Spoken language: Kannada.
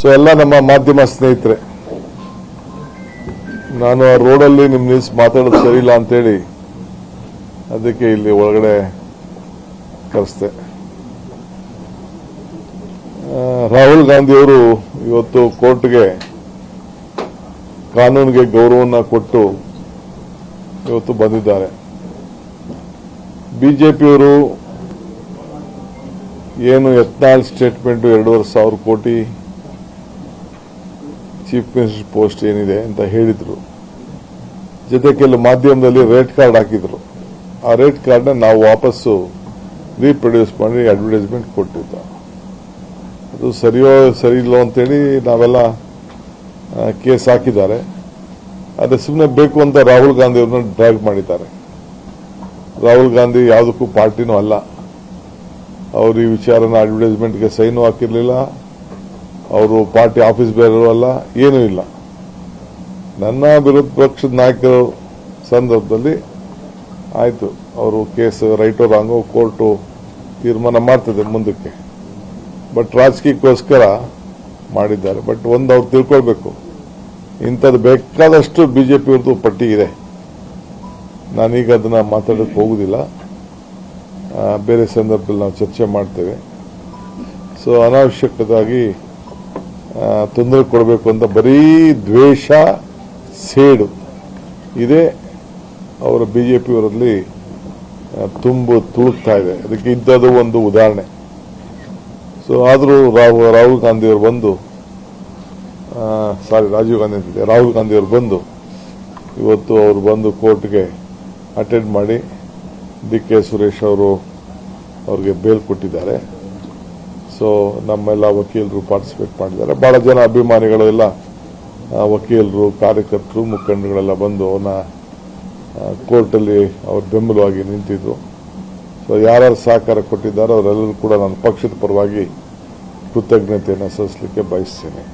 ಸೊ ಎಲ್ಲ ನಮ್ಮ ಮಾಧ್ಯಮ ಸ್ನೇಹಿತರೆ, ನಾನು ಆ ರೋಡಲ್ಲಿ ನಿಮ್ಮ ನಿಲ್ಸಿ ಮಾತಾಡೋದು ಸರಿ ಇಲ್ಲ ಅಂತೇಳಿ ಅದಕ್ಕೆ ಇಲ್ಲಿ ಒಳಗಡೆ ಕರೆಸ್ದೆ. ರಾಹುಲ್ ಗಾಂಧಿಯವರು ಇವತ್ತು ಕೋರ್ಟ್ಗೆ ಕಾನೂನಿಗೆ ಗೌರವವನ್ನು ಕೊಟ್ಟು ಇವತ್ತು ಬಂದಿದ್ದಾರೆ. ಬಿಜೆಪಿಯವರು ಏನು ಯತ್ನಾಳ್ ಸ್ಟೇಟ್ಮೆಂಟ್ 2,500 ಕೋಟಿ ಚೀಫ್ ಮಿನಿಸ್ಟರ್ ಪೋಸ್ಟ್ ಏನಿದೆ ಅಂತ ಹೇಳಿದ್ರು. ಜೊತೆ ಕೆಲವು ಮಾಧ್ಯಮದಲ್ಲಿ ರೇಟ್ ಕಾರ್ಡ್ ಹಾಕಿದ್ರು. ಆ ರೇಟ್ ಕಾರ್ಡ್ನ ನಾವು ವಾಪಸ್ಸು ರೀಪ್ರೊಡ್ಯೂಸ್ ಮಾಡಿ ಅಡ್ವರ್ಟೈಸ್ಮೆಂಟ್ ಕೊಟ್ಟಿದ್ದ. ಅದು ಸರಿಯೋ ಸರಿ ಇಲ್ಲೋ ಅಂತೇಳಿ ನಾವೆಲ್ಲ ಕೇಸ್ ಹಾಕಿದ್ದಾರೆ. ಆದರೆ ಸುಮ್ಮನೆ ಬೇಕು ಅಂತ ರಾಹುಲ್ ಗಾಂಧಿ ಅವ್ರನ್ನ ಡ್ರ್ಯಾಗ್ ಮಾಡಿದ್ದಾರೆ. ರಾಹುಲ್ ಗಾಂಧಿ ಯಾವುದಕ್ಕೂ ಪಾರ್ಟಿನೂ ಅಲ್ಲ. ಅವರು ಈ ವಿಚಾರನ ಅಡ್ವರ್ಟೈಸ್ಮೆಂಟ್ಗೆ ಸೈನು ಹಾಕಿರಲಿಲ್ಲ. ಅವರು ಪಾರ್ಟಿ ಆಫೀಸ್ ಬೇರೆಯೂ ಅಲ್ಲ, ಏನೂ ಇಲ್ಲ. ನನ್ನ ವಿರೋಧ ಪಕ್ಷದ ನಾಯಕರ ಸಂದರ್ಭದಲ್ಲಿ ಆಯಿತು, ಅವರು ಕೇಸ್ ರೈಟೋ ರಾಂಗೋ ಕೋರ್ಟು ತೀರ್ಮಾನ ಮಾಡ್ತದೆ ಮುಂದಕ್ಕೆ. ಬಟ್ ರಾಜಕೀಯಕ್ಕೋಸ್ಕರ ಮಾಡಿದ್ದಾರೆ. ಬಟ್ ಒಂದು ಅವ್ರು ತಿಳ್ಕೊಳ್ಬೇಕು, ಇಂಥದ್ದು ಬೇಕಾದಷ್ಟು ಬಿಜೆಪಿಯವ್ರದ್ದು ಪಟ್ಟಿ ಇದೆ. ನಾನೀಗ ಅದನ್ನ ಮಾತಾಡೋಕ್ಕೆ ಹೋಗುದಿಲ್ಲ. ಬೇರೆ ಸಂದರ್ಭದಲ್ಲಿ ನಾವು ಚರ್ಚೆ ಮಾಡ್ತೇವೆ. ಸೊ ಅನಾವಶ್ಯಕವಾಗಿ ತೊಂದರೆ ಕೊಡಬೇಕು ಅಂತ ಬರೀ ದ್ವೇಷ, ಸೇಡು ಇದೇ ಅವರ ಬಿಜೆಪಿಯವರಲ್ಲಿ ತುಳುಕ್ತಾ ಇದೆ. ಅದಕ್ಕೆ ಇದ್ದದು ಒಂದು ಉದಾಹರಣೆ. ಸೊ ಆದರೂ ರಾಹುಲ್ ಗಾಂಧಿಯವರು ಬಂದು ರಾಜೀವ್ ಗಾಂಧಿ ಅಂತಿದೆ, ರಾಹುಲ್ ಗಾಂಧಿಯವರು ಬಂದು ಇವತ್ತು ಅವರು ಬಂದು ಕೋರ್ಟ್ಗೆ ಅಟೆಂಡ್ ಮಾಡಿ ಡಿ.ಕೆ. ಸುರೇಶ್ ಅವ್ರಿಗೆ ಬೇಲ್ ಕೊಟ್ಟಿದ್ದಾರೆ. ಸೊ ನಮ್ಮೆಲ್ಲ ವಕೀಲರು ಪಾರ್ಟಿಸಿಪೇಟ್ ಮಾಡಿದ್ದಾರೆ. ಬಹಳ ಜನ ಅಭಿಮಾನಿಗಳು ಎಲ್ಲ ವಕೀಲರು, ಕಾರ್ಯಕರ್ತರು, ಮುಖಂಡಗಳೆಲ್ಲ ಬಂದು ಅವನ್ನ ಕೋರ್ಟಲ್ಲಿ ಅವ್ರ ಬೆಂಬಲವಾಗಿ ನಿಂತಿದ್ರು. ಸೊ ಯಾರ್ಯಾರು ಸಹಕಾರ ಕೊಟ್ಟಿದ್ದಾರೋ ಅವರೆಲ್ಲರೂ ಕೂಡ ನನ್ನ ಪಕ್ಷದ ಪರವಾಗಿ ಕೃತಜ್ಞತೆಯನ್ನು ಸಲ್ಲಿಸಲಿಕ್ಕೆ ಬಯಸ್ತೇನೆ.